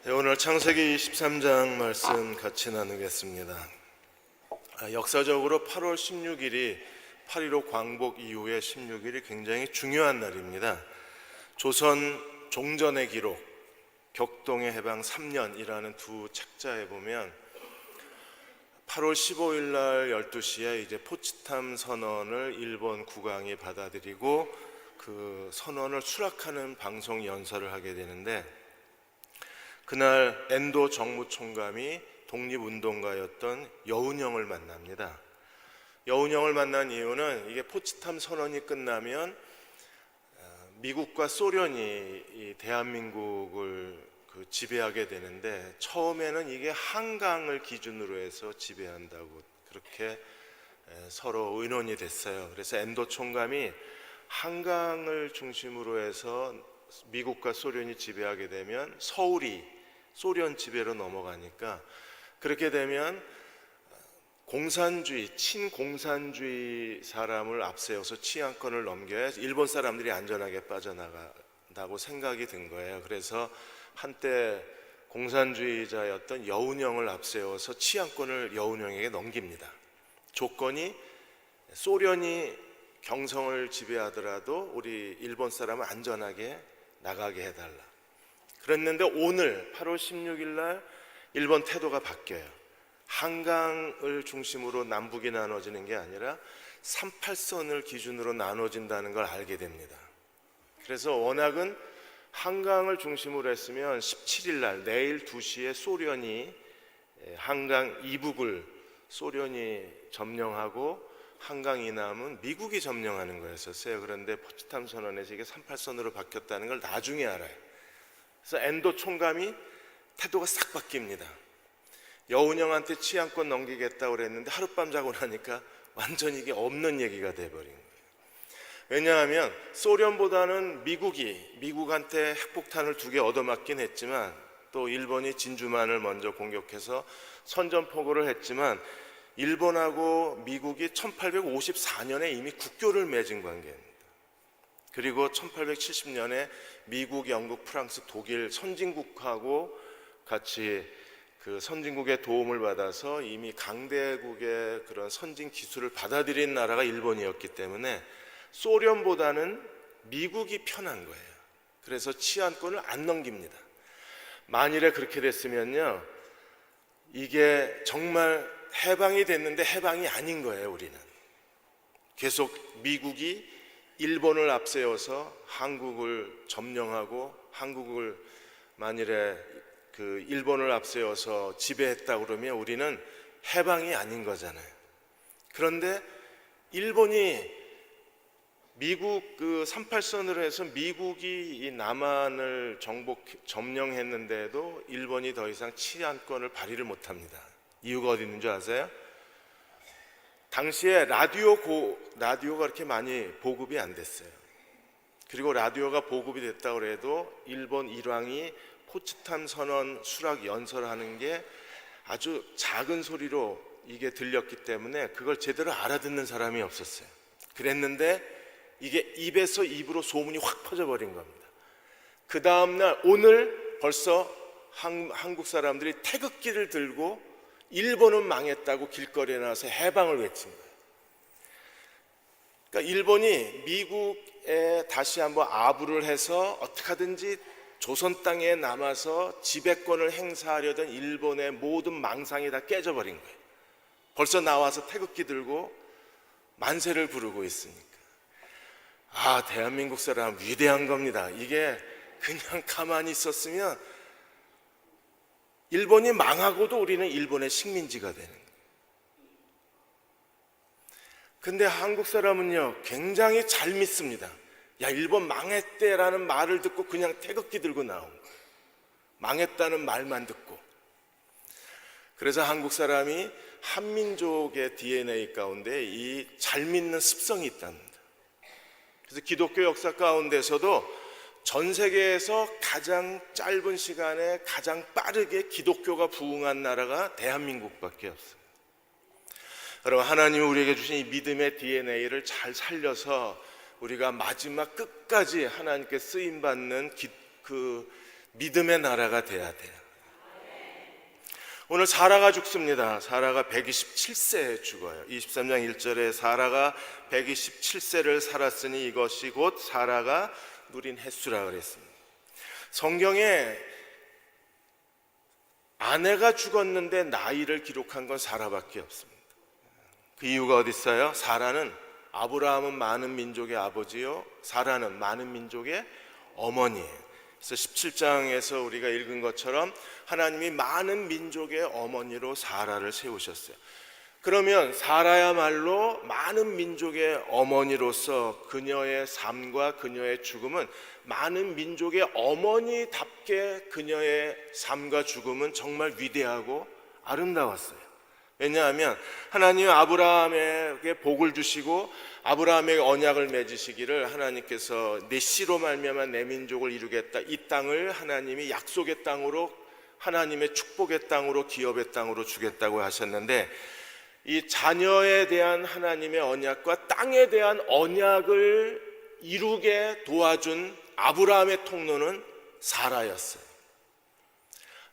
네, 오늘 창세기 23장 말씀 같이 나누겠습니다. 역사적으로 8월 16일이 8.15 광복 이후의 16일이 굉장히 중요한 날입니다. 조선 종전의 기록, 격동의 해방 3년이라는 두 책자에 보면 8월 15일 날 12시에 이제 포츠담 선언을 일본 국왕이 받아들이고 그 선언을 수락하는 방송 연설을 하게 되는데, 그날 엔도 정무총감이 독립운동가였던 여운형을 만납니다. 여운형을 만난 이유는 이게 포츠담 선언이 끝나면 미국과 소련이 이 대한민국을 지배하게 되는데, 처음에는 이게 한강을 기준으로 해서 지배한다고 그렇게 서로 의논이 됐어요. 그래서 엔도 총감이 한강을 중심으로 해서 미국과 소련이 지배하게 되면 서울이 소련 지배로 넘어가니까, 그렇게 되면 공산주의, 친공산주의 사람을 앞세워서 치안권을 넘겨야 일본 사람들이 안전하게 빠져나간다고 생각이 든 거예요. 그래서 한때 공산주의자였던 여운형을 앞세워서 치안권을 여운형에게 넘깁니다. 조건이 소련이 경성을 지배하더라도 우리 일본 사람을 안전하게 나가게 해달라. 그랬는데 오늘 8월 16일 날 일본 태도가 바뀌어요. 한강을 중심으로 남북이 나눠지는 게 아니라 38선을 기준으로 나눠진다는 걸 알게 됩니다. 그래서 워낙은 한강을 중심으로 했으면 17일 날 내일 2시에 소련이 한강 이북을 소련이 점령하고 한강 이남은 미국이 점령하는 거였었어요. 그런데 포츠담 선언에서 이게 38선으로 바뀌었다는 걸 나중에 알아요. 그래서 엔도 총감이 태도가 싹 바뀝니다. 여운형한테 치안권 넘기겠다고 그랬는데 하룻밤 자고 나니까 완전히 이게 없는 얘기가 돼버린 거예요. 왜냐하면 소련보다는 미국한테 핵폭탄을 2개 얻어맞긴 했지만, 또 일본이 진주만을 먼저 공격해서 선전포고를 했지만, 일본하고 미국이 1854년에 이미 국교를 맺은 관계입니다. 그리고 1870년에 미국, 영국, 프랑스, 독일 선진국하고 같이 그 선진국의 도움을 받아서 이미 강대국의 그런 선진 기술을 받아들인 나라가 일본이었기 때문에 소련보다는 미국이 편한 거예요. 그래서 치안권을 안 넘깁니다. 만일에 그렇게 됐으면요, 이게 정말 해방이 됐는데 해방이 아닌 거예요. 우리는 계속 미국이 일본을 앞세워서 한국을 점령하고, 한국을 만일에 그 일본을 앞세워서 지배했다 그러면 우리는 해방이 아닌 거잖아요. 그런데 일본이 미국 그 38선으로 해서 미국이 이 남한을 점령했는데도 일본이 더 이상 치안권을 발휘를 못합니다. 이유가 어디 있는 줄 아세요? 당시에 라디오가 그렇게 많이 보급이 안 됐어요. 그리고 라디오가 보급이 됐다고 해도 일본 일왕이 포츠담 선언 수락 연설하는 게 아주 작은 소리로 이게 들렸기 때문에 그걸 제대로 알아듣는 사람이 없었어요. 그랬는데 이게 입에서 입으로 소문이 확 퍼져버린 겁니다. 그 다음날 오늘 벌써 한국 사람들이 태극기를 들고 일본은 망했다고 길거리에 나와서 해방을 외친 거예요. 그러니까 일본이 미국에 다시 한번 아부를 해서 어떻게 하든지 조선 땅에 남아서 지배권을 행사하려던 일본의 모든 망상이 다 깨져버린 거예요. 벌써 나와서 태극기 들고 만세를 부르고 있으니까, 대한민국 사람 위대한 겁니다. 이게 그냥 가만히 있었으면 일본이 망하고도 우리는 일본의 식민지가 되는 거예요. 근데 한국 사람은요, 굉장히 잘 믿습니다. 야, 일본 망했대라는 말을 듣고 그냥 태극기 들고 나온 거예요. 망했다는 말만 듣고. 그래서 한국 사람이 한민족의 DNA 가운데 이 잘 믿는 습성이 있답니다. 그래서 기독교 역사 가운데서도 전 세계에서 가장 짧은 시간에 가장 빠르게 기독교가 부흥한 나라가 대한민국밖에 없어요. 여러분, 하나님이 우리에게 주신 이 믿음의 DNA를 잘 살려서 우리가 마지막 끝까지 하나님께 쓰임받는 그 믿음의 나라가 돼야 돼요. 오늘 사라가 죽습니다. 사라가 127세에 죽어요. 23장 1절에 사라가 127세를 살았으니 이것이 곧 사라가 누린 횟수라 그랬습니다. 성경에 아내가 죽었는데 나이를 기록한 건 사라밖에 없습니다. 그 이유가 어디 있어요? 사라는 아브라함은 많은 민족의 아버지요, 사라는 많은 민족의 어머니예요. 그래서 17장에서 우리가 읽은 것처럼 하나님이 많은 민족의 어머니로 사라를 세우셨어요. 그러면 사라야말로 많은 민족의 어머니로서 그녀의 삶과 그녀의 죽음은 많은 민족의 어머니답게 그녀의 삶과 죽음은 정말 위대하고 아름다웠어요. 왜냐하면 하나님은 아브라함에게 복을 주시고 아브라함에게 언약을 맺으시기를 하나님께서 내 씨로 말미암아 내 민족을 이루겠다, 이 땅을 하나님이 약속의 땅으로, 하나님의 축복의 땅으로, 기업의 땅으로 주겠다고 하셨는데, 이 자녀에 대한 하나님의 언약과 땅에 대한 언약을 이루게 도와준 아브라함의 통로는 사라였어요.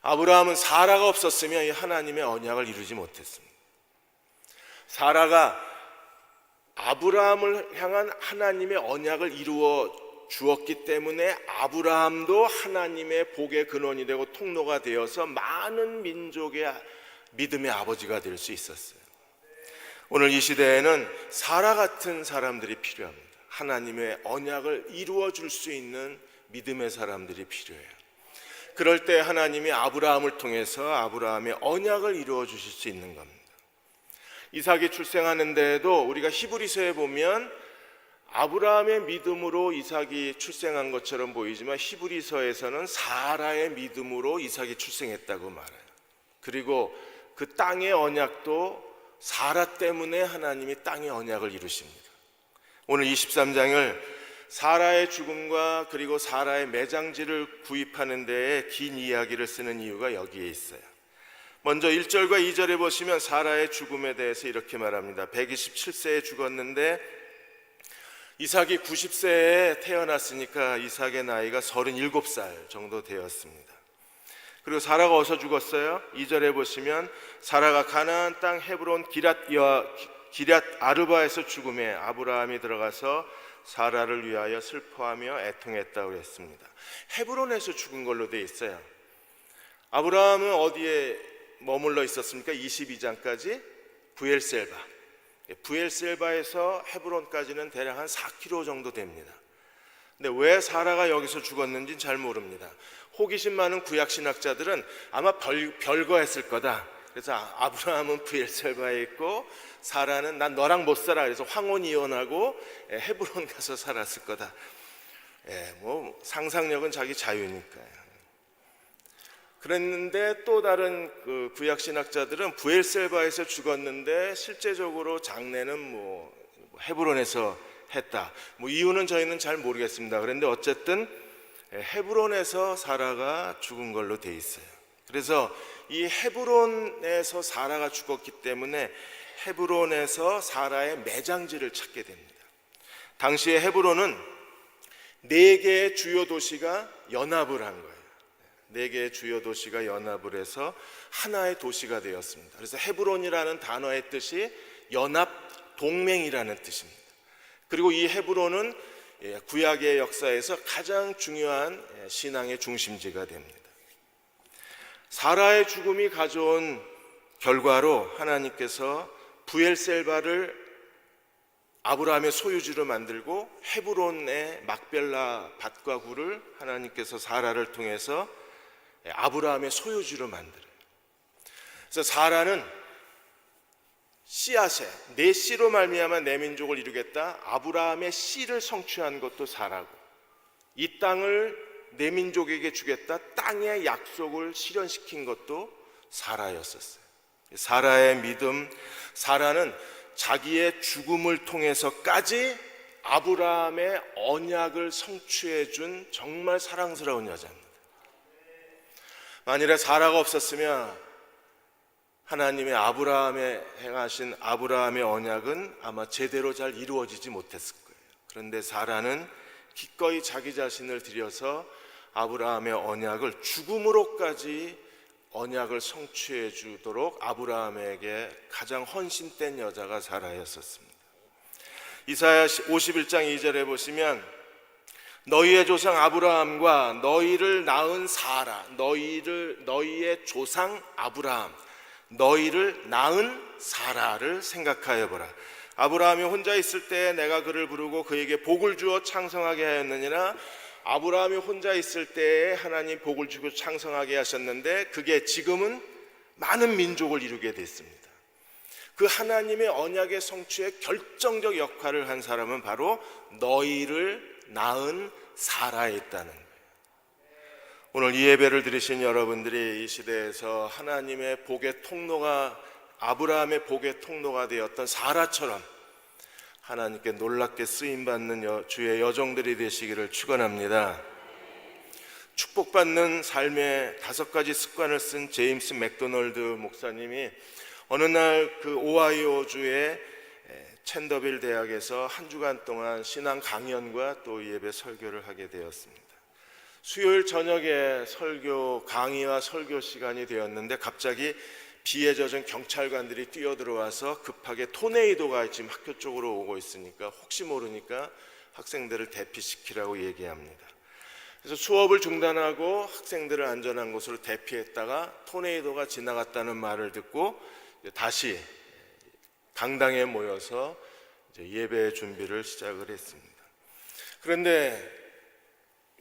아브라함은 사라가 없었으면 이 하나님의 언약을 이루지 못했습니다. 사라가 아브라함을 향한 하나님의 언약을 이루어 주었기 때문에 아브라함도 하나님의 복의 근원이 되고 통로가 되어서 많은 민족의 믿음의 아버지가 될 수 있었어요. 오늘 이 시대에는 사라 같은 사람들이 필요합니다. 하나님의 언약을 이루어 줄 수 있는 믿음의 사람들이 필요해요. 그럴 때 하나님이 아브라함을 통해서 아브라함의 언약을 이루어 주실 수 있는 겁니다. 이삭이 출생하는 데에도 우리가 히브리서에 보면 아브라함의 믿음으로 이삭이 출생한 것처럼 보이지만 히브리서에서는 사라의 믿음으로 이삭이 출생했다고 말해요. 그리고 그 땅의 언약도 사라 때문에 하나님이 땅의 언약을 이루십니다. 오늘 23장을 사라의 죽음과 그리고 사라의 매장지를 구입하는 데에 긴 이야기를 쓰는 이유가 여기에 있어요. 먼저 1절과 2절에 보시면 사라의 죽음에 대해서 이렇게 말합니다. 127세에 죽었는데 이삭이 90세에 태어났으니까 이삭의 나이가 37살 정도 되었습니다. 그리고 사라가 어디서 죽었어요? 2절에 보시면 사라가 가나안 땅 헤브론 기럇 아르바에서 죽음에 아브라함이 들어가서 사라를 위하여 슬퍼하며 애통했다고 했습니다. 헤브론에서 죽은 걸로 되어 있어요. 아브라함은 어디에 머물러 있었습니까? 22장까지 브엘셀바. 브엘셀바에서 헤브론까지는 대략 한 4km 정도 됩니다. 근데 왜 사라가 여기서 죽었는지는 잘 모릅니다. 호기심 많은 구약신학자들은 아마 별거했을 거다. 그래서 아브라함은 브엘셀바에 있고 사라는 난 너랑 못 살아, 그래서 황혼 이혼하고 헤브론 가서 살았을 거다. 뭐 상상력은 자기 자유니까요. 그랬는데 또 다른 구약신학자들은 브엘셀바에서 죽었는데 실제적으로 장례는 뭐 헤브론에서 했다. 뭐 이유는 저희는 잘 모르겠습니다. 그런데 어쨌든 헤브론에서 사라가 죽은 걸로 돼 있어요. 그래서 이 헤브론에서 사라가 죽었기 때문에 헤브론에서 사라의 매장지를 찾게 됩니다. 당시에 헤브론은 4개의 주요 도시가 연합을 한 거예요. 4개의 주요 도시가 연합을 해서 하나의 도시가 되었습니다. 그래서 헤브론이라는 단어의 뜻이 연합 동맹이라는 뜻입니다. 그리고 이 헤브론은 구약의 역사에서 가장 중요한 신앙의 중심지가 됩니다. 사라의 죽음이 가져온 결과로 하나님께서 브엘셀바를 아브라함의 소유지로 만들고 헤브론의 막벨라 밭과 굴을 하나님께서 사라를 통해서 아브라함의 소유지로 만들어요. 그래서 사라는 씨앗에 내 씨로 말미암아 내 민족을 이루겠다, 아브라함의 씨를 성취한 것도 사라고, 이 땅을 내 민족에게 주겠다, 땅의 약속을 실현시킨 것도 사라였었어요. 사라의 믿음, 사라는 자기의 죽음을 통해서까지 아브라함의 언약을 성취해 준 정말 사랑스러운 여자입니다. 만일에 사라가 없었으면 하나님의 아브라함에 행하신 아브라함의 언약은 아마 제대로 잘 이루어지지 못했을 거예요. 그런데 사라는 기꺼이 자기 자신을 들여서 아브라함의 언약을 죽음으로까지 언약을 성취해 주도록 아브라함에게 가장 헌신된 여자가 사라였었습니다. 이사야 51장 2절에 보시면 너희의 조상 아브라함과 너희를 낳은 사라, 너희의 조상 아브라함, 너희를 낳은 사라를 생각하여 보라. 아브라함이 혼자 있을 때 내가 그를 부르고 그에게 복을 주어 창성하게 하였느니라. 아브라함이 혼자 있을 때에 하나님 복을 주고 창성하게 하셨는데 그게 지금은 많은 민족을 이루게 됐습니다. 그 하나님의 언약의 성취에 결정적 역할을 한 사람은 바로 너희를 낳은 사라에 있다는 거예요. 오늘 이 예배를 들으신 여러분들이 이 시대에서 하나님의 복의 통로가, 아브라함의 복의 통로가 되었던 사라처럼 하나님께 놀랍게 쓰임받는 주의 여종들이 되시기를 축원합니다. 축복받는 삶의 5가지 습관을 쓴 제임스 맥도널드 목사님이 어느 날 그 오하이오주의 챈더빌 대학에서 한 주간 동안 신앙 강연과 또 예배 설교를 하게 되었습니다. 수요일 저녁에 설교 강의와 설교 시간이 되었는데 갑자기 비에 젖은 경찰관들이 뛰어들어와서 급하게 토네이도가 지금 학교 쪽으로 오고 있으니까 혹시 모르니까 학생들을 대피시키라고 얘기합니다. 그래서 수업을 중단하고 학생들을 안전한 곳으로 대피했다가 토네이도가 지나갔다는 말을 듣고 다시 강당에 모여서 예배 준비를 시작을 했습니다. 그런데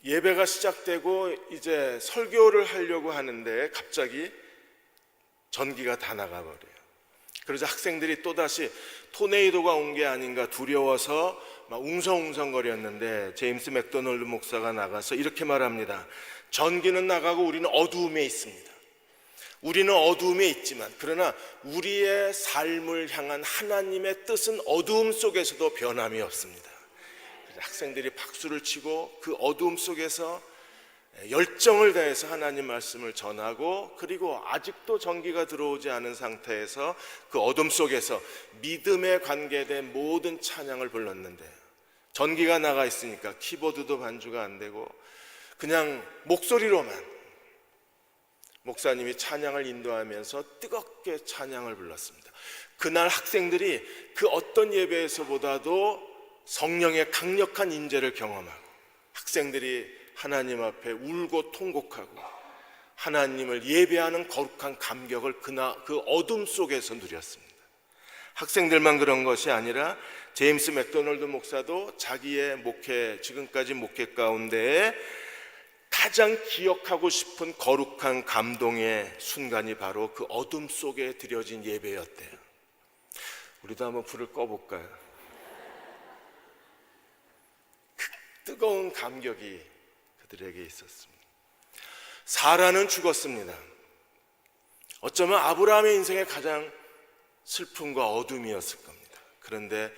예배가 시작되고 이제 설교를 하려고 하는데 갑자기 전기가 다 나가버려요. 그래서 학생들이 또다시 토네이도가 온 게 아닌가 두려워서 막 웅성웅성거렸는데 제임스 맥도널드 목사가 나가서 이렇게 말합니다. 전기는 나가고 우리는 어두움에 있습니다. 우리는 어두움에 있지만 그러나 우리의 삶을 향한 하나님의 뜻은 어두움 속에서도 변함이 없습니다. 학생들이 박수를 치고 그 어두움 속에서 열정을 다해서 하나님 말씀을 전하고 그리고 아직도 전기가 들어오지 않은 상태에서 그 어둠 속에서 믿음에 관계된 모든 찬양을 불렀는데 전기가 나가 있으니까 키보드도 반주가 안 되고 그냥 목소리로만 목사님이 찬양을 인도하면서 뜨겁게 찬양을 불렀습니다. 그날 학생들이 그 어떤 예배에서보다도 성령의 강력한 인재를 경험하고 학생들이 하나님 앞에 울고 통곡하고 하나님을 예배하는 거룩한 감격을 그 어둠 속에서 누렸습니다. 학생들만 그런 것이 아니라 제임스 맥도널드 목사도 자기의 지금까지 목회 가운데에 가장 기억하고 싶은 거룩한 감동의 순간이 바로 그 어둠 속에 드려진 예배였대요. 우리도 한번 불을 꺼볼까요? 그 뜨거운 감격이 그들에게 있었습니다. 사라는 죽었습니다. 어쩌면 아브라함의 인생의 가장 슬픔과 어둠이었을 겁니다. 그런데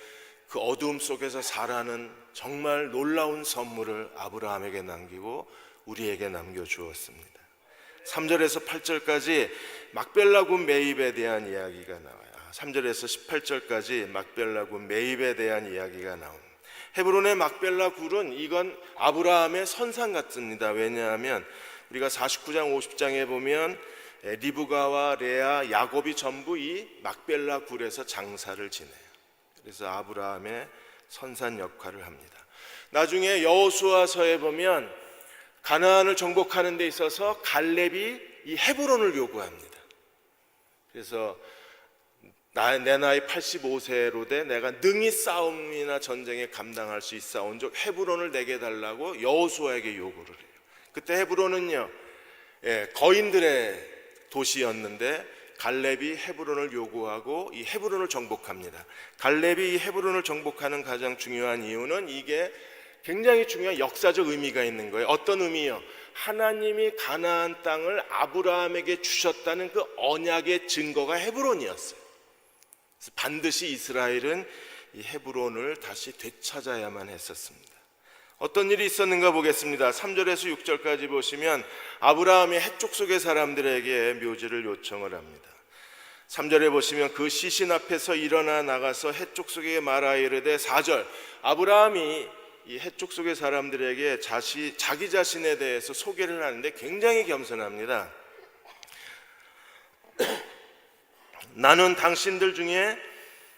그 어두움 속에서 사라는 정말 놀라운 선물을 아브라함에게 남기고 우리에게 남겨주었습니다. 3절에서 8절까지 막벨라군 매입에 대한 이야기가 나와요. 3절에서 18절까지 막벨라군 매입에 대한 이야기가 나옵니다. 헤브론의 막벨라 굴은 이건 아브라함의 선산 같습니다. 왜냐하면 우리가 49장 50장에 보면 리브가와 레아, 야곱이 전부 이 막벨라 굴에서 장사를 지내요. 그래서 아브라함의 선산 역할을 합니다. 나중에 여호수아서에 보면 가나안을 정복하는 데 있어서 갈렙이 이 헤브론을 요구합니다. 그래서 내 나이 85세로 돼 내가 능히 싸움이나 전쟁에 감당할 수 있사온즉 헤브론을 내게 달라고 여호수아에게 요구를 해요. 그때 헤브론은요 거인들의 도시였는데 갈렙이 헤브론을 요구하고 이 헤브론을 정복합니다. 갈렙이 이 헤브론을 정복하는 가장 중요한 이유는 이게 굉장히 중요한 역사적 의미가 있는 거예요. 어떤 의미요? 하나님이 가나안 땅을 아브라함에게 주셨다는 그 언약의 증거가 헤브론이었어요. 그래서 반드시 이스라엘은 이 헤브론을 다시 되찾아야만 했었습니다. 어떤 일이 있었는가 보겠습니다. 3절에서 6절까지 보시면 아브라함이 해쪽 속의 사람들에게 묘지를 요청을 합니다. 3절에 보시면 그 시신 앞에서 일어나 나가서 해쪽 속에게 말하여 이르되 4절 아브라함이 이 해쪽 속의 사람들에게 자기 자신에 대해서 소개를 하는데 굉장히 겸손합니다. 나는 당신들 중에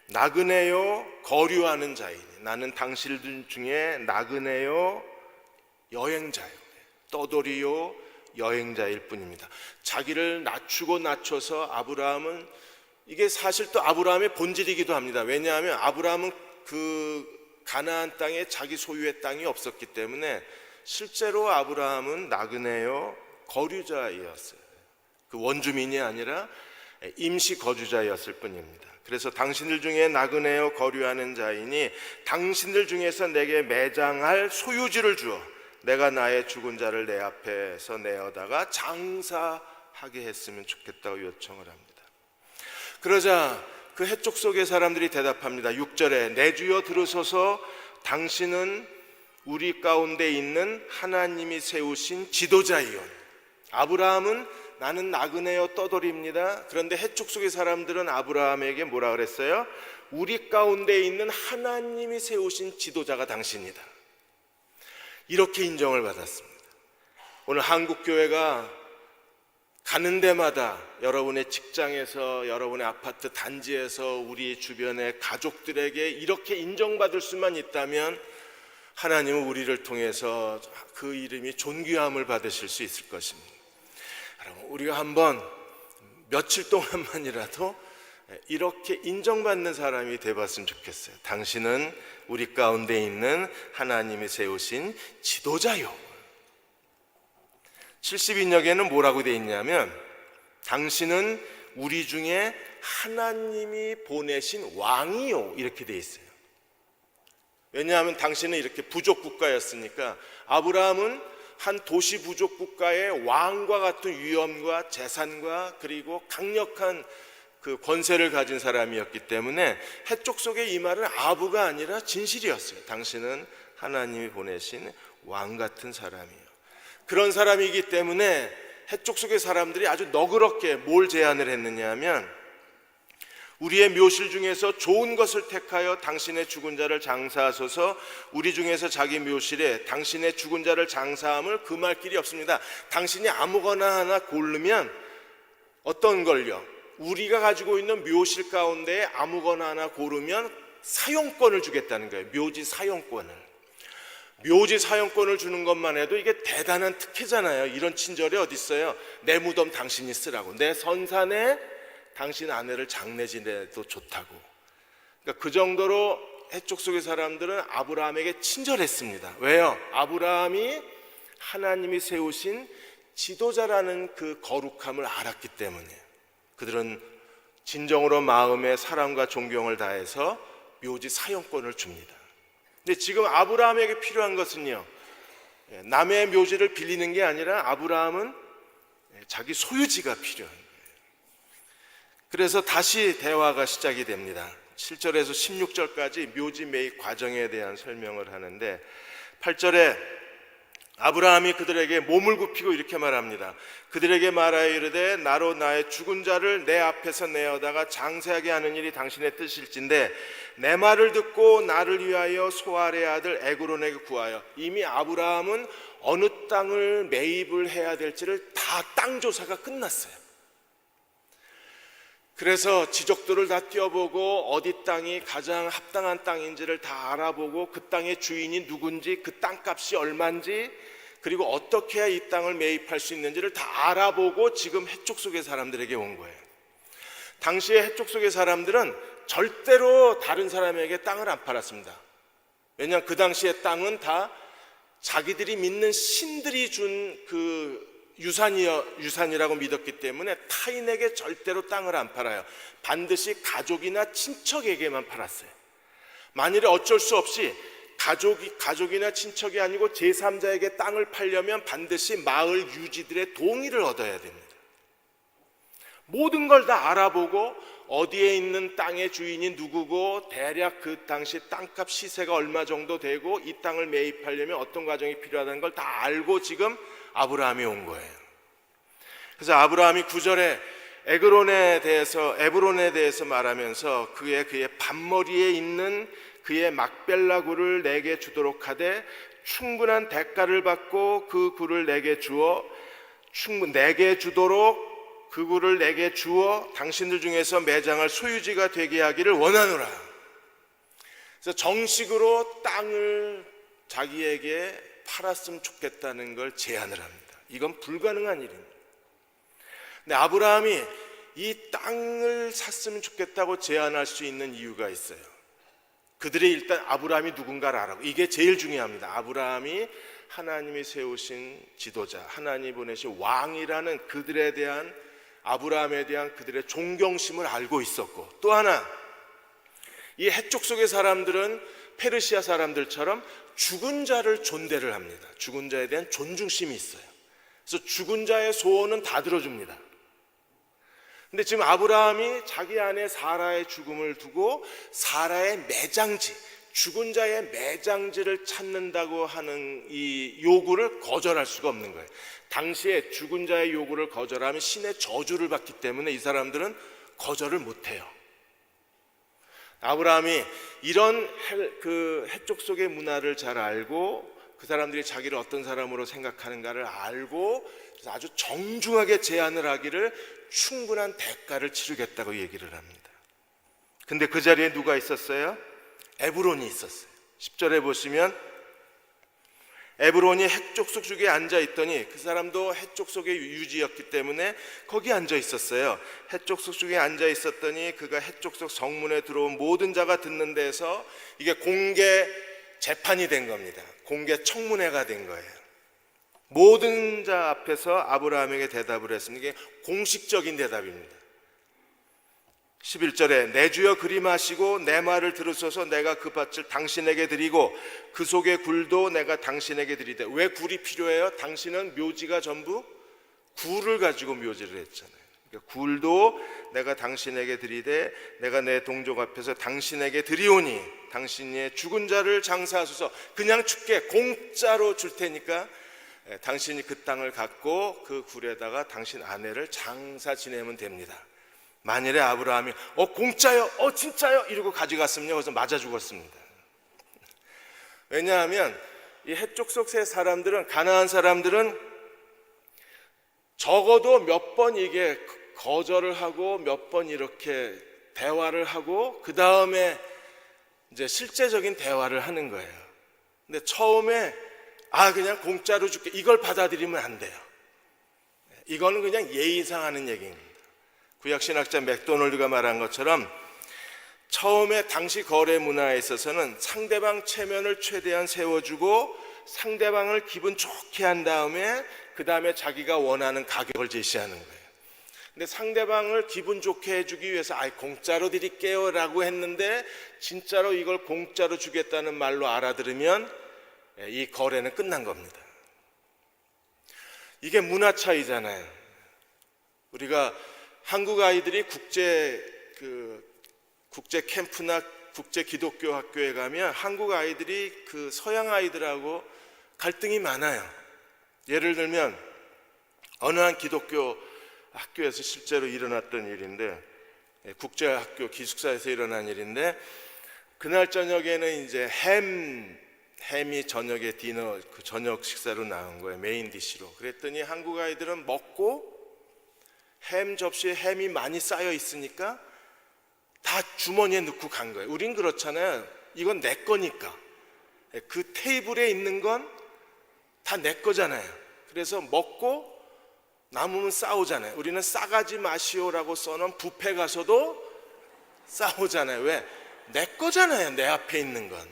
나그네요 거류하는 자이니. 나는 당신들 중에 나그네요 여행자요, 떠돌이요 여행자일 뿐입니다. 자기를 낮추고 낮춰서 아브라함은, 이게 사실 또 아브라함의 본질이기도 합니다. 왜냐하면 아브라함은 그 가나안 땅에 자기 소유의 땅이 없었기 때문에 실제로 아브라함은 나그네요 거류자였어요. 그 원주민이 아니라 임시 거주자였을 뿐입니다. 그래서 당신들 중에 나그네요 거류하는 자이니 당신들 중에서 내게 매장할 소유지를 주어 내가 나의 죽은 자를 내 앞에서 내어다가 장사하게 했으면 좋겠다고 요청을 합니다. 그러자 그 해쪽 속의 사람들이 대답합니다. 6절에 내 주여 들으소서, 당신은 우리 가운데 있는 하나님이 세우신 지도자이요. 아브라함은 나는 나그네요 떠돌입니다. 그런데 해쪽 속의 사람들은 아브라함에게 뭐라 그랬어요? 우리 가운데 있는 하나님이 세우신 지도자가 당신이다. 이렇게 인정을 받았습니다. 오늘 한국교회가 가는 데마다, 여러분의 직장에서, 여러분의 아파트 단지에서, 우리 주변의 가족들에게 이렇게 인정받을 수만 있다면 하나님은 우리를 통해서 그 이름이 존귀함을 받으실 수 있을 것입니다. 여러분, 우리가 한번 며칠 동안만이라도 이렇게 인정받는 사람이 되었으면 좋겠어요. 당신은 우리 가운데 있는 하나님이 세우신 지도자요. 72역에는 뭐라고 되어 있냐면 당신은 우리 중에 하나님이 보내신 왕이요, 이렇게 되어 있어요. 왜냐하면 당신은 이렇게 부족 국가였으니까 아브라함은 한 도시 부족 국가의 왕과 같은 위엄과 재산과 그리고 강력한 그 권세를 가진 사람이었기 때문에 해쪽 속의 이 말은 아부가 아니라 진실이었어요. 당신은 하나님이 보내신 왕 같은 사람이에요. 그런 사람이기 때문에 해쪽 속의 사람들이 아주 너그럽게 뭘 제안을 했느냐 하면 우리의 묘실 중에서 좋은 것을 택하여 당신의 죽은 자를 장사하소서. 우리 중에서 자기 묘실에 당신의 죽은 자를 장사함을 금할 길이 없습니다. 당신이 아무거나 하나 고르면 어떤 걸요? 우리가 가지고 있는 묘실 가운데 아무거나 하나 고르면 사용권을 주겠다는 거예요. 묘지 사용권을. 묘지 사용권을 주는 것만 해도 이게 대단한 특혜잖아요. 이런 친절이 어디 있어요? 내 무덤 당신이 쓰라고, 내 선산에 당신 아내를 장례 지내도 좋다고. 그러니까 그 정도로 해쪽 속의 사람들은 아브라함에게 친절했습니다. 왜요? 아브라함이 하나님이 세우신 지도자라는 그 거룩함을 알았기 때문에 그들은 진정으로 마음의 사랑과 존경을 다해서 묘지 사용권을 줍니다. 근데 지금 아브라함에게 필요한 것은요, 남의 묘지를 빌리는 게 아니라 아브라함은 자기 소유지가 필요한 거예요. 그래서 다시 대화가 시작이 됩니다. 7절에서 16절까지 묘지 매입 과정에 대한 설명을 하는데 8절에 아브라함이 그들에게 몸을 굽히고 이렇게 말합니다. 그들에게 말하여 이르되 나로 나의 죽은 자를 내 앞에서 내어다가 장사하게 하는 일이 당신의 뜻일진데 내 말을 듣고 나를 위하여 소알의 아들 에그론에게 구하여. 이미 아브라함은 어느 땅을 매입을 해야 될지를 다 땅 조사가 끝났어요. 그래서 지적도를 다 띄워보고 어디 땅이 가장 합당한 땅인지를 다 알아보고 그 땅의 주인이 누군지, 그 땅값이 얼마인지, 그리고 어떻게 해야 이 땅을 매입할 수 있는지를 다 알아보고 지금 해쪽 속의 사람들에게 온 거예요. 당시에 해쪽 속의 사람들은 절대로 다른 사람에게 땅을 안 팔았습니다. 왜냐하면 그 당시의 땅은 다 자기들이 믿는 신들이 준 그 유산이라고 믿었기 때문에 타인에게 절대로 땅을 안 팔아요. 반드시 가족이나 친척에게만 팔았어요. 만일에 어쩔 수 없이 가족이나 친척이 아니고 제3자에게 땅을 팔려면 반드시 마을 유지들의 동의를 얻어야 됩니다. 모든 걸 다 알아보고 어디에 있는 땅의 주인이 누구고 대략 그 당시 땅값 시세가 얼마 정도 되고 이 땅을 매입하려면 어떤 과정이 필요하다는 걸 다 알고 지금 아브라함이 온 거예요. 그래서 아브라함이 9절에 에브론에 대해서 말하면서 그의 밭머리에 있는 그의 막벨라 굴을 내게 주도록 하되 충분한 대가를 받고 그 굴을 내게 주어 내게 주도록 그 굴을 내게 주어 당신들 중에서 매장할 소유지가 되게 하기를 원하노라. 그래서 정식으로 땅을 자기에게 팔았으면 좋겠다는 걸 제안을 합니다. 이건 불가능한 일입니다. 근데 아브라함이 이 땅을 샀으면 좋겠다고 제안할 수 있는 이유가 있어요. 그들이 일단 아브라함이 누군가를 알아고, 이게 제일 중요합니다. 아브라함이 하나님이 세우신 지도자, 하나님이 보내신 왕이라는 그들에 대한, 아브라함에 대한 그들의 존경심을 알고 있었고, 또 하나, 이 해쪽 속의 사람들은 페르시아 사람들처럼 죽은 자를 존대를 합니다. 죽은 자에 대한 존중심이 있어요. 그래서 죽은 자의 소원은 다 들어줍니다. 근데 지금 아브라함이 자기 아내 사라의 죽음을 두고 사라의 매장지, 죽은 자의 매장지를 찾는다고 하는 이 요구를 거절할 수가 없는 거예요. 당시에 죽은 자의 요구를 거절하면 신의 저주를 받기 때문에 이 사람들은 거절을 못해요. 아브라함이 이런 해쪽 속의 문화를 잘 알고, 그 사람들이 자기를 어떤 사람으로 생각하는가를 알고, 그래서 아주 정중하게 제안을 하기를 충분한 대가를 치르겠다고 얘기를 합니다. 근데 그 자리에 누가 있었어요? 에브론이 있었어요. 10절에 보시면 에브론이 해쪽 속에 앉아 있더니, 그 사람도 해쪽 속의 유지였기 때문에 거기 앉아 있었어요. 해쪽 속에 앉아 있었더니 그가 해쪽 속 성문에 들어온 모든 자가 듣는 데서 이게 공개 재판이 된 겁니다. 공개 청문회가 된 거예요. 모든 자 앞에서 아브라함에게 대답을 했습니다. 이게 공식적인 대답입니다. 11절에 내 주여 그리 마시고 내 말을 들으소서. 내가 그 밭을 당신에게 드리고 그 속의 굴도 내가 당신에게 드리되. 왜 굴이 필요해요? 당신은 묘지가 전부 굴을 가지고 묘지를 했잖아요. 그러니까 굴도 내가 당신에게 드리되 내가 내 동족 앞에서 당신에게 드리오니 당신의 죽은 자를 장사하소서. 그냥 죽게 공짜로 줄 테니까 당신이 그 땅을 갖고 그 굴에다가 당신 아내를 장사 지내면 됩니다. 만일에 아브라함이 공짜요? 진짜요? 이러고 가져갔으면요, 그래서 맞아 죽었습니다. 왜냐하면 이 해쪽 속의 사람들은, 가나안 사람들은 적어도 몇 번 이게 거절을 하고 몇 번 이렇게 대화를 하고 그 다음에 이제 실제적인 대화를 하는 거예요. 근데 처음에 그냥 공짜로 줄게, 이걸 받아들이면 안 돼요. 이거는 그냥 예의상 하는 얘기입니다. 구약신학자 맥도널드가 말한 것처럼 처음에 당시 거래 문화에 있어서는 상대방 체면을 최대한 세워주고 상대방을 기분 좋게 한 다음에 그 다음에 자기가 원하는 가격을 제시하는 거예요. 근데 상대방을 기분 좋게 해주기 위해서 공짜로 드릴게요 라고 했는데 진짜로 이걸 공짜로 주겠다는 말로 알아들으면 이 거래는 끝난 겁니다. 이게 문화 차이잖아요. 우리가 한국 아이들이 국제 캠프나 국제 기독교 학교에 가면 한국 아이들이 그 서양 아이들하고 갈등이 많아요. 예를 들면 어느 한 기독교 학교에서 실제로 일어났던 일인데, 국제학교 기숙사에서 일어난 일인데, 그날 저녁에는 이제 햄이 저녁에 디너, 그 저녁 식사로 나온 거예요. 메인 디시로. 그랬더니 한국 아이들은 먹고 햄 접시에 햄이 많이 쌓여 있으니까 다 주머니에 넣고 간 거예요. 우린 그렇잖아요. 이건 내 거니까. 그 테이블에 있는 건 다 내 거잖아요. 그래서 먹고 남으면 싸우잖아요. 우리는 싸가지 마시오라고 써놓은 뷔페 가서도 싸우잖아요. 왜? 내 거잖아요. 내 앞에 있는 건.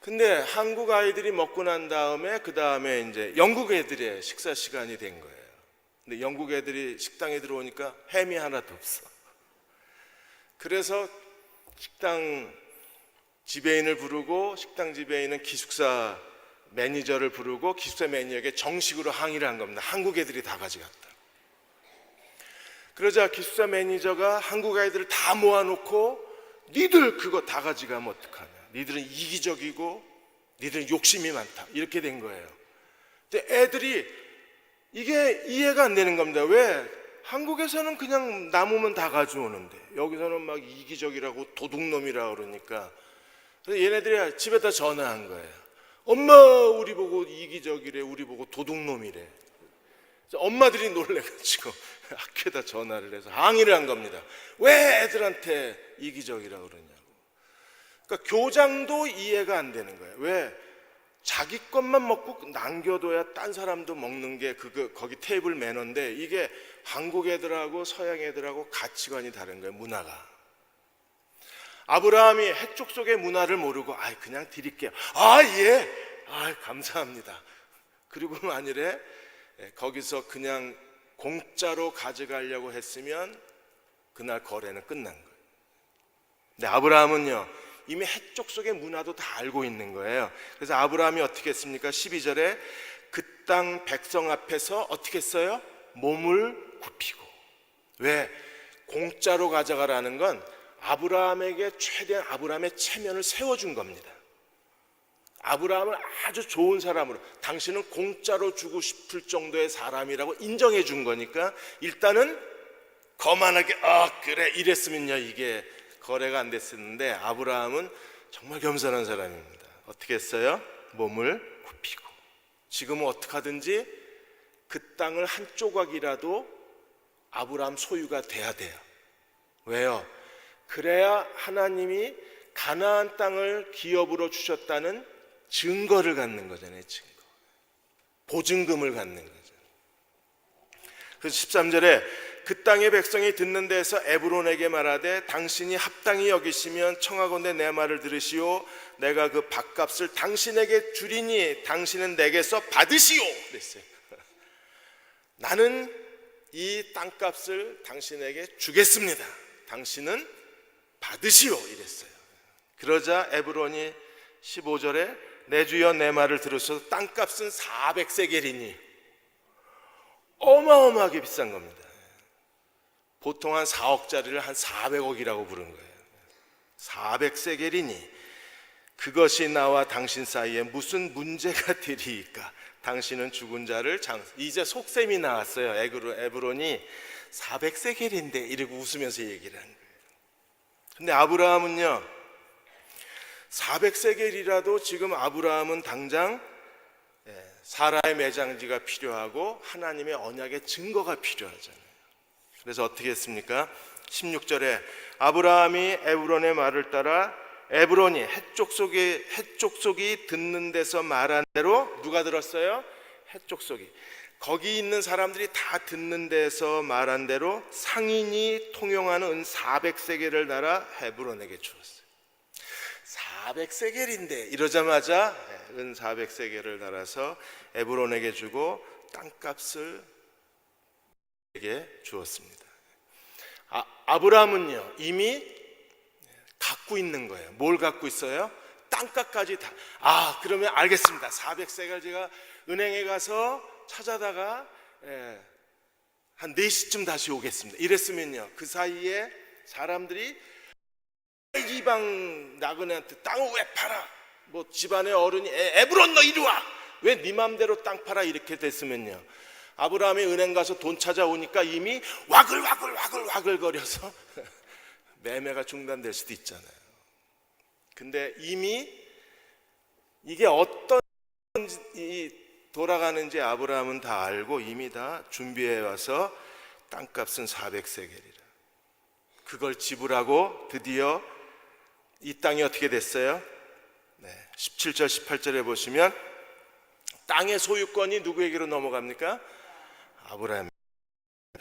근데 한국 아이들이 먹고 난 다음에 그 다음에 이제 영국 애들의 식사 시간이 된 거예요. 근데 영국 애들이 식당에 들어오니까 햄이 하나도 없어. 그래서 식당 지배인을 부르고, 식당 지배인은 기숙사 매니저를 부르고 기숙사 매니저에게 정식으로 항의를 한 겁니다. 한국 애들이 다 가져갔다. 그러자 기숙사 매니저가 한국 아이들을 다 모아놓고 니들 그거 다 가져가면 어떡하냐, 니들은 이기적이고 니들은 욕심이 많다, 이렇게 된 거예요. 근데 애들이 이게 이해가 안 되는 겁니다. 왜? 한국에서는 그냥 남으면 다 가져오는데 여기서는 막 이기적이라고 도둑놈이라고 그러니까, 그래서 얘네들이 집에다 전화한 거예요. 엄마, 우리 보고 이기적이래, 우리 보고 도둑놈이래. 엄마들이 놀래가지고 학교에다 전화를 해서 항의를 한 겁니다. 왜 애들한테 이기적이라고 그러냐고. 그러니까 교장도 이해가 안 되는 거예요. 왜? 자기 것만 먹고 남겨둬야 딴 사람도 먹는 게 거기 테이블 매너인데, 이게 한국 애들하고 서양 애들하고 가치관이 다른 거예요. 문화가. 아브라함이 해쪽 속의 문화를 모르고 그냥 드릴게요. 예. 감사합니다. 그리고 만일에 거기서 그냥 공짜로 가져가려고 했으면 그날 거래는 끝난 거예요. 근데 아브라함은요, 이미 해쪽 속의 문화도 다 알고 있는 거예요. 그래서 아브라함이 어떻게 했습니까? 12절에 그 땅 백성 앞에서 어떻게 했어요? 몸을 굽히고. 왜? 공짜로 가져가라는 건 아브라함에게 최대한 아브라함의 체면을 세워준 겁니다. 아브라함을 아주 좋은 사람으로, 당신은 공짜로 주고 싶을 정도의 사람이라고 인정해 준 거니까 일단은 거만하게 그래 이랬으면요 이게 거래가 안 됐었는데, 아브라함은 정말 겸손한 사람입니다. 어떻게 했어요? 몸을 굽히고. 지금은 어떻게 하든지 그 땅을 한 조각이라도 아브라함 소유가 돼야 돼요. 왜요? 그래야 하나님이 가나안 땅을 기업으로 주셨다는 증거를 갖는 거잖아요. 증거. 보증금을 갖는 거죠. 그래서 13절에 그 땅의 백성이 듣는 데에서 에브론에게 말하되 당신이 합당히 여기시면 청하건대 내 말을 들으시오. 내가 그 밭값을 당신에게 주리니 당신은 내게서 받으시오. 그랬어요. 나는 이 땅값을 당신에게 주겠습니다. 당신은 받으시오. 이랬어요. 그러자 에브론이 15절에 내 주여 내 말을 들으셔서 땅값은 400세겔이니 어마어마하게 비싼 겁니다. 보통 한 4억짜리를 한 400억이라고 부른 거예요. 400세겔이니 그것이 나와 당신 사이에 무슨 문제가 되리이까? 당신은 죽은 자를 이제 속셈이 나왔어요. 에브론이 400세겔인데 이러고 웃으면서 얘기를 하는 거예요. 근데 아브라함은요 400세겔이라도 지금 아브라함은 당장 사라의 매장지가 필요하고 하나님의 언약의 증거가 필요하잖아요. 그래서 어떻게 했습니까? 16절에 아브라함이 에브론의 말을 따라 에브론이 해쪽 속이 듣는 데서 말한 대로 누가 들었어요? 해쪽 속이. 거기 있는 사람들이 다 듣는 데서 말한 대로 상인이 통용하는 은 400세겔을 달아 에브론에게 주었어요. 400세겔인데 이러자마자 은 400세겔을 달아서 에브론에게 주고 땅값을 에게 주었습니다. 아브라함은요 이미 갖고 있는 거예요. 뭘 갖고 있어요? 땅값까지 다. 그러면 알겠습니다. 400세겔 제가 은행에 가서 찾아다가 한 4시쯤 다시 오겠습니다. 이랬으면요 그 사이에 사람들이 이방 나그네한테 땅을 왜 팔아? 뭐 집안의 어른이 에브론 너 이리 와! 왜 네 맘대로 땅 팔아? 이렇게 됐으면요 아브라함이 은행 가서 돈 찾아오니까 이미 와글거려서 매매가 중단될 수도 있잖아요. 근데 이미 이게 어떤 돌아가는지 아브라함은 다 알고 이미 다 준비해 와서 땅값은 400세겔이라 그걸 지불하고 드디어 이 땅이 어떻게 됐어요? 17절 18절에 보시면 땅의 소유권이 누구에게로 넘어갑니까? 아브라함.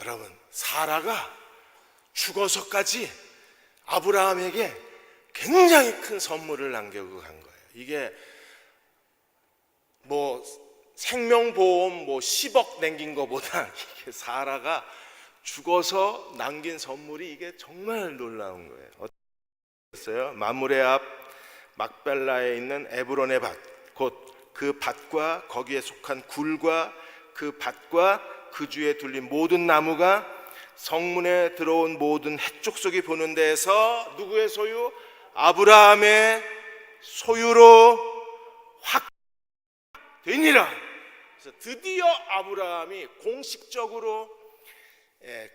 여러분 사라가 죽어서까지 아브라함에게 굉장히 큰 선물을 남겨고 간 거예요. 이게 뭐 생명보험 10억 남긴 것보다 이게 사라가 죽어서 남긴 선물이 이게 정말 놀라운 거예요. 어땠어요? 마므레 앞 막벨라에 있는 에브론의 밭, 곧 그 밭과 거기에 속한 굴과 그 밭과 그 주에 둘린 모든 나무가 성문에 들어온 모든 해족속이 보는 데에서 누구의 소유? 아브라함의 소유로 확 되니라. 그래서 드디어 아브라함이 공식적으로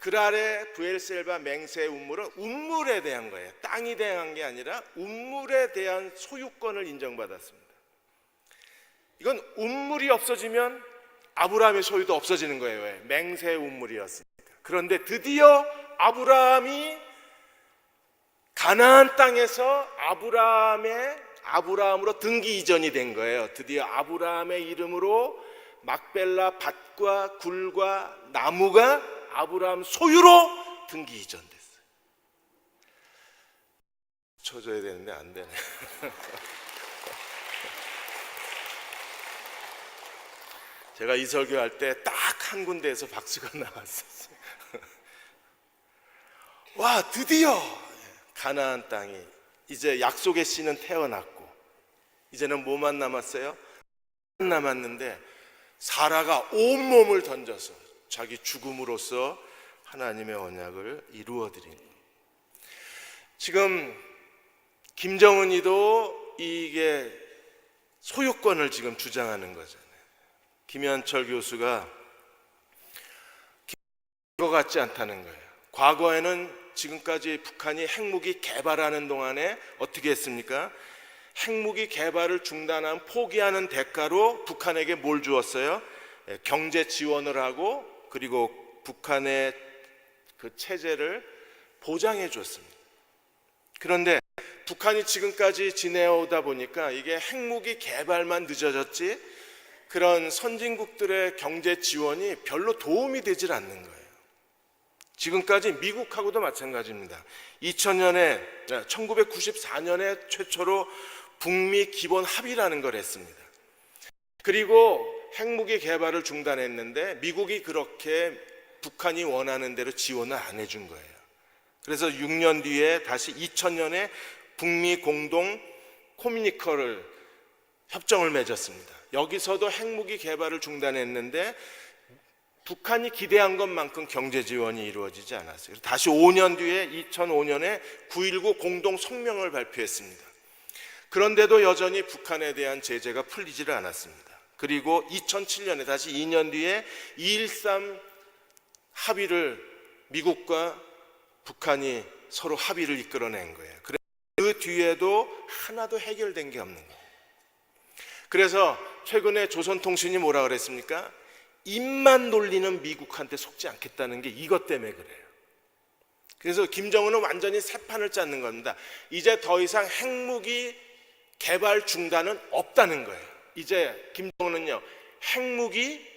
그랄의 브엘셀바 맹세의 운물에 대한 거예요. 땅이 대한 게 아니라 운물에 대한 소유권을 인정받았습니다. 이건 운물이 없어지면 아브라함의 소유도 없어지는 거예요. 왜? 맹세 우물이었으니까. 그런데 드디어 아브라함이 가나안 땅에서 아브라함으로 등기 이전이 된 거예요. 드디어 아브라함의 이름으로 막벨라 밭과 굴과 나무가 아브라함 소유로 등기 이전됐어요. 쳐줘야 되는데 안 되네. 제가 이 설교할 때 딱 한 군데에서 박수가 나왔었어요. 와, 드디어 가나안 땅이 이제 약속의 씨는 태어났고 이제는 뭐만 남았어요? 남았는데 사라가 온몸을 던져서 자기 죽음으로써 하나님의 언약을 이루어드린 거예요. 지금 김정은이도 이게 소유권을 지금 주장하는 거잖아요. 김현철 교수가 그거 같지 않다는 거예요. 과거에는 지금까지 북한이 핵무기 개발하는 동안에 어떻게 했습니까? 핵무기 개발을 중단한 포기하는 대가로 북한에게 뭘 주었어요? 경제 지원을 하고 그리고 북한의 그 체제를 보장해 줬습니다. 그런데 북한이 지금까지 지내오다 보니까 이게 핵무기 개발만 늦어졌지 그런 선진국들의 경제 지원이 별로 도움이 되질 않는 거예요. 지금까지 미국하고도 마찬가지입니다. 1994년에 최초로 북미 기본 합의라는 걸 했습니다. 그리고 핵무기 개발을 중단했는데 미국이 그렇게 북한이 원하는 대로 지원을 안 해준 거예요. 그래서 6년 뒤에 다시 2000년에 북미 공동 커뮤니커를 협정을 맺었습니다. 여기서도 핵무기 개발을 중단했는데 북한이 기대한 것만큼 경제 지원이 이루어지지 않았어요. 다시 5년 뒤에 2005년에 9.19 공동 성명을 발표했습니다. 그런데도 여전히 북한에 대한 제재가 풀리지를 않았습니다. 그리고 2007년에 다시 2년 뒤에 2.13 합의를 미국과 북한이 서로 합의를 이끌어낸 거예요. 그 뒤에도 하나도 해결된 게 없는 거예요. 그래서 최근에 조선통신이 뭐라 그랬습니까? 입만 놀리는 미국한테 속지 않겠다는 게 이것 때문에 그래요. 그래서 김정은은 완전히 새 판을 짰는 겁니다. 이제 더 이상 핵무기 개발 중단은 없다는 거예요. 이제 김정은은요, 핵무기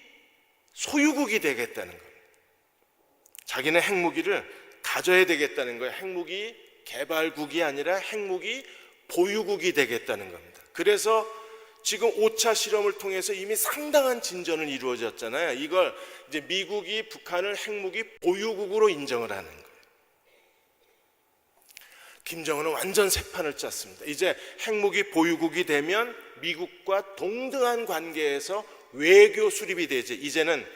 소유국이 되겠다는 거예요. 자기는 핵무기를 가져야 되겠다는 거예요. 핵무기 개발국이 아니라 핵무기 보유국이 되겠다는 겁니다. 그래서 지금 5차 실험을 통해서 이미 상당한 진전을 이루어졌잖아요. 이걸 이제 미국이 북한을 핵무기 보유국으로 인정을 하는 거예요. 김정은은 완전 새 판을 짰습니다. 이제 핵무기 보유국이 되면 미국과 동등한 관계에서 외교 수립이 되지. 이제는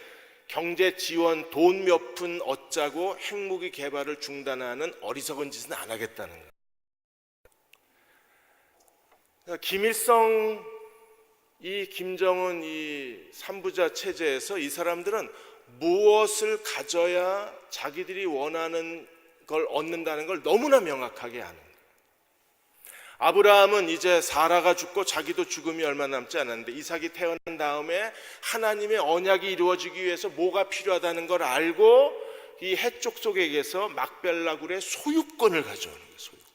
경제 지원 돈 몇 푼 얻자고 핵무기 개발을 중단하는 어리석은 짓은 안 하겠다는 거예요. 그러니까 김일성, 이 김정은 이 3부자 체제에서 이 사람들은 무엇을 가져야 자기들이 원하는 걸 얻는다는 걸 너무나 명확하게 아는 거예요. 아브라함은 이제 사라가 죽고 자기도 죽음이 얼마 남지 않았는데 이삭이 태어난 다음에 하나님의 언약이 이루어지기 위해서 뭐가 필요하다는 걸 알고 이 해쪽 속에게서 막벨라굴의 소유권을 가져오는 거예요. 소유권.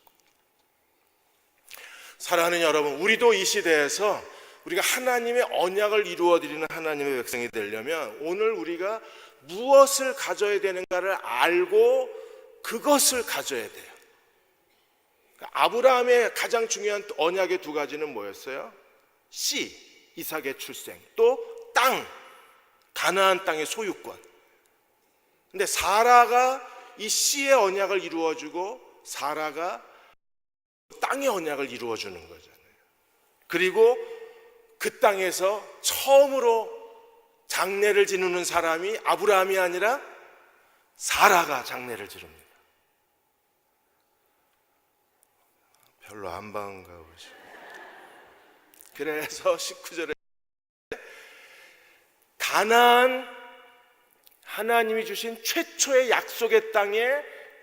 사랑하는 여러분, 우리도 이 시대에서 우리가 하나님의 언약을 이루어드리는 하나님의 백성이 되려면 오늘 우리가 무엇을 가져야 되는가를 알고 그것을 가져야 돼요. 아브라함의 가장 중요한 언약의 두 가지는 뭐였어요? 씨, 이삭의 출생, 또 땅, 가나안 땅의 소유권. 근데 사라가 이 씨의 언약을 이루어주고 사라가 땅의 언약을 이루어주는 거잖아요. 그리고 그 땅에서 처음으로 장례를 지르는 사람이 아브라함이 아니라 사라가 장례를 지릅니다. 별로 안 반가 보시. 그래서 19절에 가나안, 하나님이 주신 최초의 약속의 땅에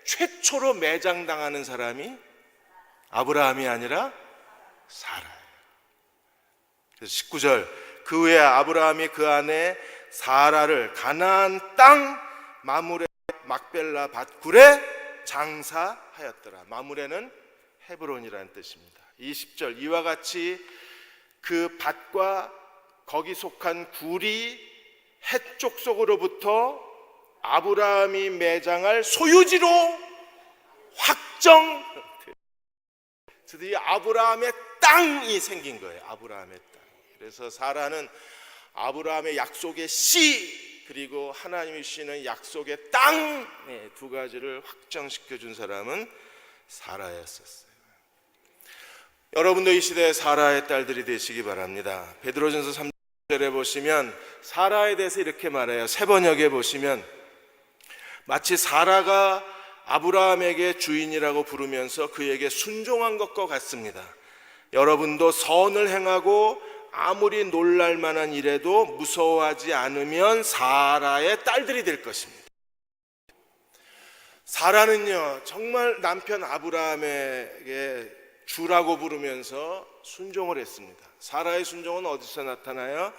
최초로 매장당하는 사람이 아브라함이 아니라 사라예요. 그래서 19절, 그 후에 아브라함이 그 안에 사라를 가나안 땅 마므레 막벨라 밭굴에 장사하였더라. 마므레는 헤브론이라는 뜻입니다. 20절 이와 같이 그 밭과 거기 속한 굴이 해쪽 속으로부터 아브라함이 매장할 소유지로 확정, 드디어 아브라함의 땅이 생긴 거예요. 아브라함의 땅. 그래서 사라는 아브라함의 약속의 씨, 그리고 하나님이 주시는 약속의 땅, 두 가지를 확정시켜 준 사람은 사라였었어요. 여러분도 이 시대에 사라의 딸들이 되시기 바랍니다. 베드로전서 3절에 보시면 사라에 대해서 이렇게 말해요. 세 번역에 보시면 마치 사라가 아브라함에게 주인이라고 부르면서 그에게 순종한 것과 같습니다. 여러분도 선을 행하고 아무리 놀랄 만한 일에도 무서워하지 않으면 사라의 딸들이 될 것입니다. 사라는요, 정말 남편 아브라함에게 주라고 부르면서 순종을 했습니다. 사라의 순종은 어디서 나타나요?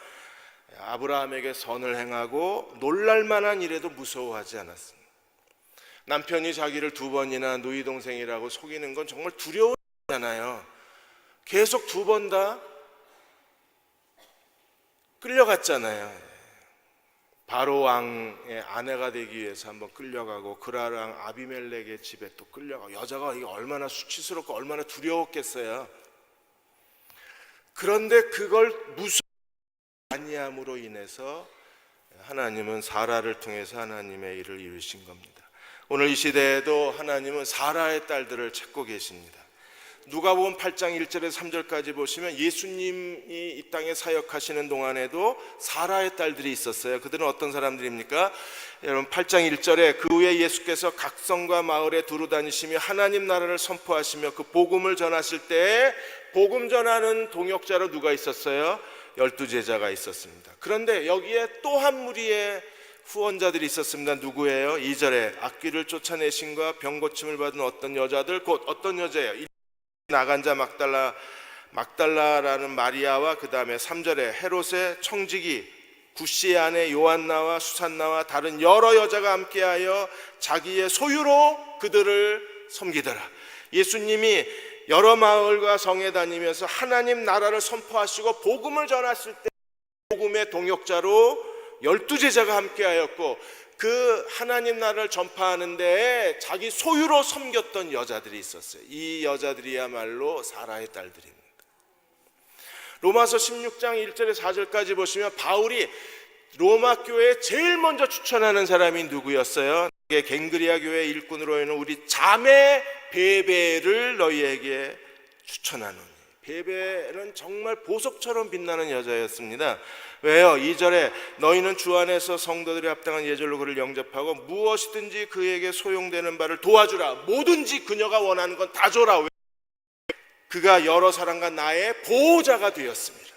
아브라함에게 선을 행하고 놀랄 만한 일에도 무서워하지 않았습니다. 남편이 자기를 두 번이나 누이 동생이라고 속이는 건 정말 두려워하잖아요. 계속 두 번 다 끌려갔잖아요. 바로 왕의 아내가 되기 위해서 한번 끌려가고 그랄 왕 아비멜렉의 집에 또 끌려가고, 여자가 이게 얼마나 수치스럽고 얼마나 두려웠겠어요. 그런데 그걸 무서워하지 아니함으로 인해서 하나님은 사라를 통해서 하나님의 일을 이루신 겁니다. 오늘 이 시대에도 하나님은 사라의 딸들을 찾고 계십니다. 누가복음 8장 1절에서 3절까지 보시면 예수님이 이 땅에 사역하시는 동안에도 사라의 딸들이 있었어요. 그들은 어떤 사람들입니까? 여러분 8장 1절에 그 후에 예수께서 각 성과 마을에 두루 다니시며 하나님 나라를 선포하시며 그 복음을 전하실 때에 복음 전하는 동역자로 누가 있었어요? 12제자가 있었습니다. 그런데 여기에 또 한 무리의 후원자들이 있었습니다. 누구예요? 2절에 악귀를 쫓아내신과 병고침을 받은 어떤 여자들, 곧 어떤 여자예요? 나간 자 막달라라는 마리아와 그 다음에 3절에 헤롯의 청지기 구시의 아내 요한나와 수산나와 다른 여러 여자가 함께하여 자기의 소유로 그들을 섬기더라. 예수님이 여러 마을과 성에 다니면서 하나님 나라를 선포하시고 복음을 전하실 때 복음의 동역자로 12제자가 함께하였고, 그 하나님 나라를 전파하는 데에 자기 소유로 섬겼던 여자들이 있었어요. 이 여자들이야말로 사라의 딸들입니다. 로마서 16장 1절에서 4절까지 보시면 바울이 로마 교회에 제일 먼저 추천하는 사람이 누구였어요? 갱그리아 교회 일꾼으로 있는 우리 자매 베베를 너희에게 추천하노니. 베베는 정말 보석처럼 빛나는 여자였습니다. 왜요? 2절에 너희는 주 안에서 성도들이 합당한 예절로 그를 영접하고 무엇이든지 그에게 소용되는 바를 도와주라. 뭐든지 그녀가 원하는 건 다 줘라. 그가 여러 사람과 나의 보호자가 되었습니다.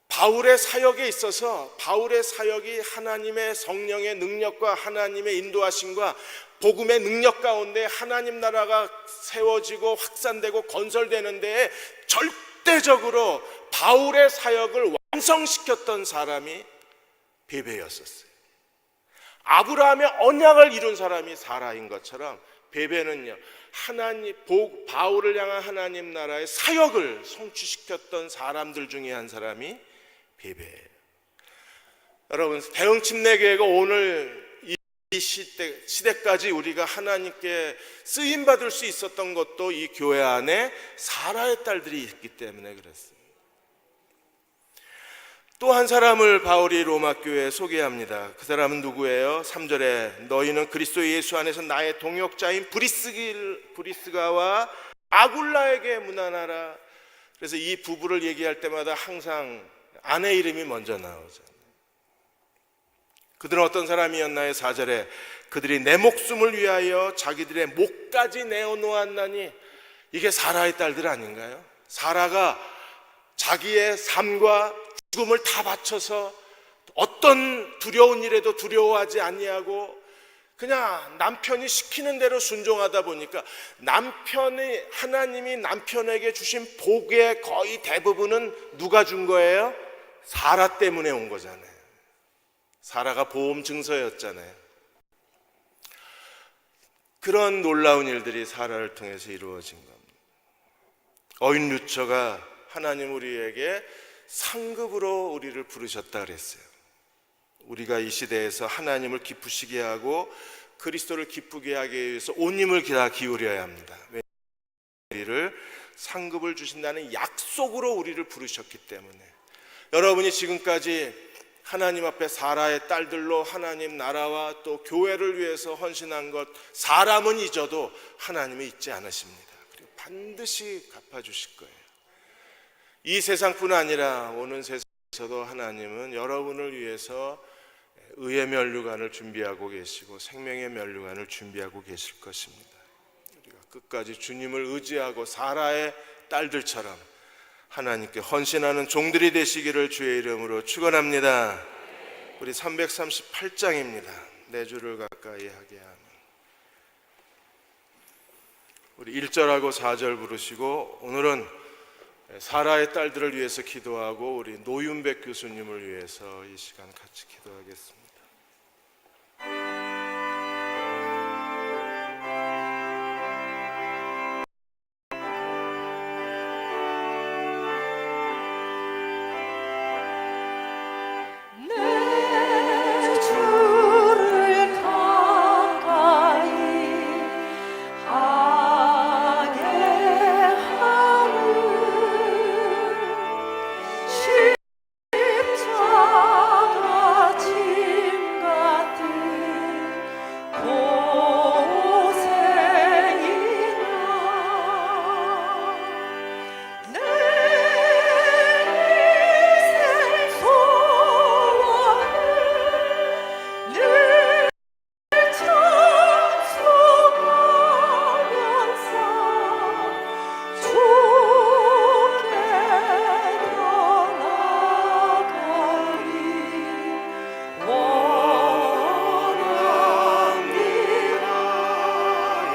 바울의 사역에 있어서 바울의 사역이 하나님의 성령의 능력과 하나님의 인도하심과 복음의 능력 가운데 하나님 나라가 세워지고 확산되고 건설되는 데에 절대적으로 바울의 사역을 완성시켰던 사람이 베베였었어요. 아브라함의 언약을 이룬 사람이 사라인 것처럼 베베는요, 바울을 향한 하나님 나라의 사역을 성취시켰던 사람들 중에 한 사람이 베베예요. 여러분, 대흥 침례교회가 오늘 이 시대까지 우리가 하나님께 쓰임 받을 수 있었던 것도 이 교회 안에 사라의 딸들이 있기 때문에 그렇습니다. 또 한 사람을 바울이 로마 교회에 소개합니다. 그 사람은 누구예요? 3절에 너희는 그리스도 예수 안에서 나의 동역자인 브리스가와 아굴라에게 문안하라. 그래서 이 부부를 얘기할 때마다 항상 아내 이름이 먼저 나오잖아요. 그들은 어떤 사람이었나요? 4절에 그들이 내 목숨을 위하여 자기들의 목까지 내어놓았나니. 이게 사라의 딸들 아닌가요? 사라가 자기의 삶과 죽음을 다 바쳐서 어떤 두려운 일에도 두려워하지 아니하고 그냥 남편이 시키는 대로 순종하다 보니까 하나님이 남편에게 주신 복의 거의 대부분은 누가 준 거예요? 사라 때문에 온 거잖아요. 사라가 보험 증서였잖아요. 그런 놀라운 일들이 사라를 통해서 이루어진 겁니다. 어인 루처가 하나님 우리에게 상급으로 우리를 부르셨다 그랬어요. 우리가 이 시대에서 하나님을 기쁘시게 하고 그리스도를 기쁘게 하기 위해서 온 힘을 다 기울여야 합니다. 우리를 상급을 주신다는 약속으로 우리를 부르셨기 때문에, 여러분이 지금까지 하나님 앞에 사라의 딸들로 하나님 나라와 또 교회를 위해서 헌신한 것, 사람은 잊어도 하나님은 잊지 않으십니다. 그리고 반드시 갚아주실 거예요. 이 세상뿐 아니라 오는 세상에서도 하나님은 여러분을 위해서 의의 면류관을 준비하고 계시고 생명의 면류관을 준비하고 계실 것입니다. 우리가 끝까지 주님을 의지하고 사라의 딸들처럼 하나님께 헌신하는 종들이 되시기를 주의 이름으로 축원합니다. 우리 338장입니다. 내 주를 가까이 하게 하며, 우리 1절하고 4절 부르시고, 오늘은 사라의 딸들을 위해서 기도하고 우리 노윤백 교수님을 위해서 이 시간 같이 기도하겠습니다.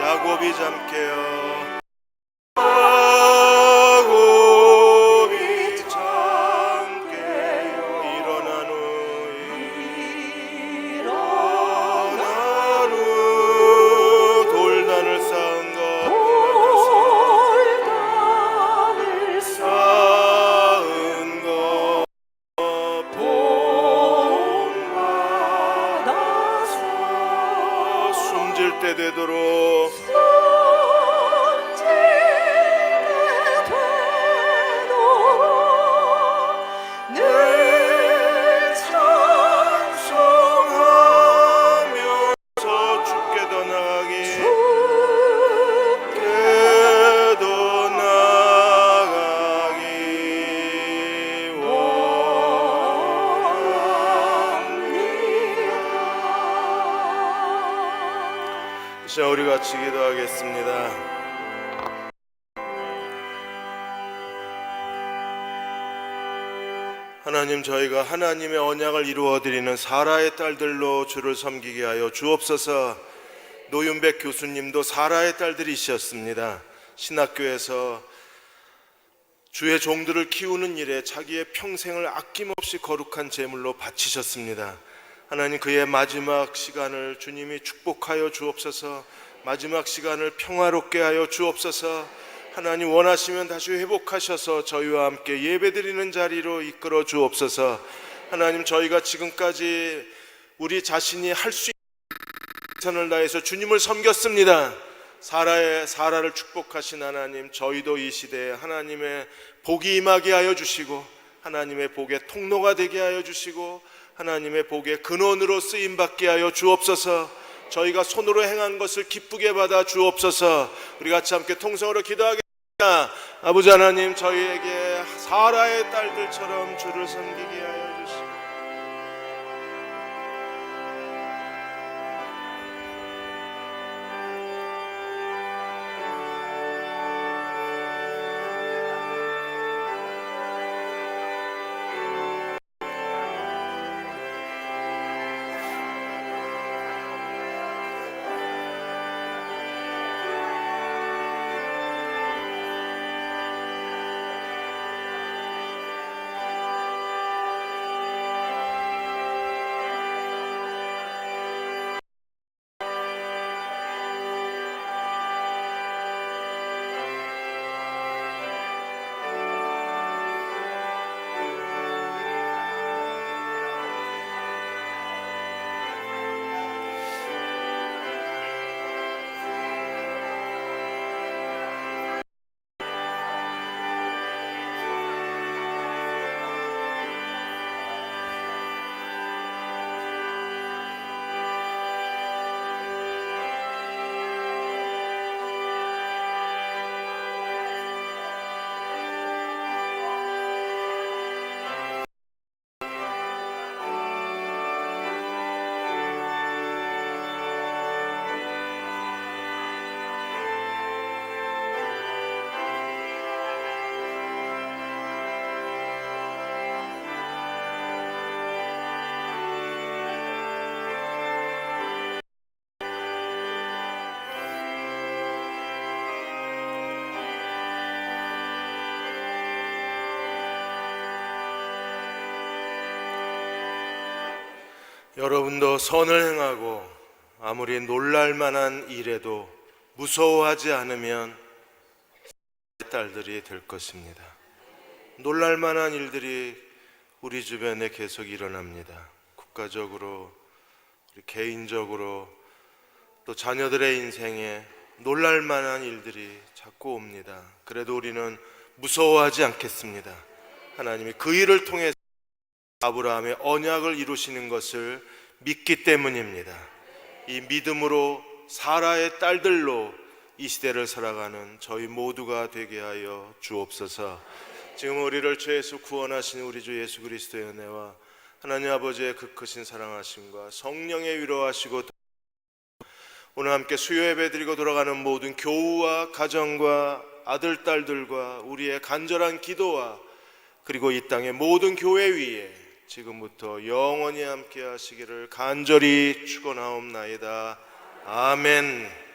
야곱이 잠께요. 야곱이 잠께요. 일어난 후 돌단을 쌓은 것 본받아서 숨질 때 되도록 늘 찬송하면서 주께 더 나아가기 원합니다. 자, 우리 같이 기도하겠습니다. 하나님, 저희가 하나님의 언약을 이루어드리는 사라의 딸들로 주를 섬기게 하여 주옵소서. 노윤백 교수님도 사라의 딸들이셨습니다. 신학교에서 주의 종들을 키우는 일에 자기의 평생을 아낌없이 거룩한 제물로 바치셨습니다. 하나님, 그의 마지막 시간을 주님이 축복하여 주옵소서. 마지막 시간을 평화롭게 하여 주옵소서. 하나님, 원하시면 다시 회복하셔서 저희와 함께 예배드리는 자리로 이끌어 주옵소서. 하나님, 저희가 지금까지 우리 자신이 할 수 있는 최선을 다해서 주님을 섬겼습니다. 사라를 축복하신 하나님, 저희도 이 시대에 하나님의 복이 임하게 하여 주시고 하나님의 복의 통로가 되게 하여 주시고 하나님의 복의 근원으로 쓰임받게 하여 주옵소서. 저희가 손으로 행한 것을 기쁘게 받아 주옵소서. 우리 같이 함께 통성으로 기도하겠습니다. 아버지 하나님, 저희에게 사라의 딸들처럼 주를 섬기게 하여 주시고 여러분도 선을 행하고 아무리 놀랄 만한 일에도 무서워하지 않으면 딸들이 될 것입니다. 놀랄 만한 일들이 우리 주변에 계속 일어납니다. 국가적으로, 우리 개인적으로, 또 자녀들의 인생에 놀랄 만한 일들이 자꾸 옵니다. 그래도 우리는 무서워하지 않겠습니다. 하나님이 그 일을 통해 아브라함의 언약을 이루시는 것을 믿기 때문입니다. 이 믿음으로 사라의 딸들로 이 시대를 살아가는 저희 모두가 되게 하여 주옵소서. 지금 우리를 죄에서 구원하신 우리 주 예수 그리스도의 은혜와 하나님 아버지의 그 크신 사랑하심과 성령의 위로하시고 오늘 함께 수요 예배 드리고 돌아가는 모든 교우와 가정과 아들 딸들과 우리의 간절한 기도와 그리고 이 땅의 모든 교회 위에 지금부터 영원히 함께 하시기를 간절히 축원하옵나이다. 아멘.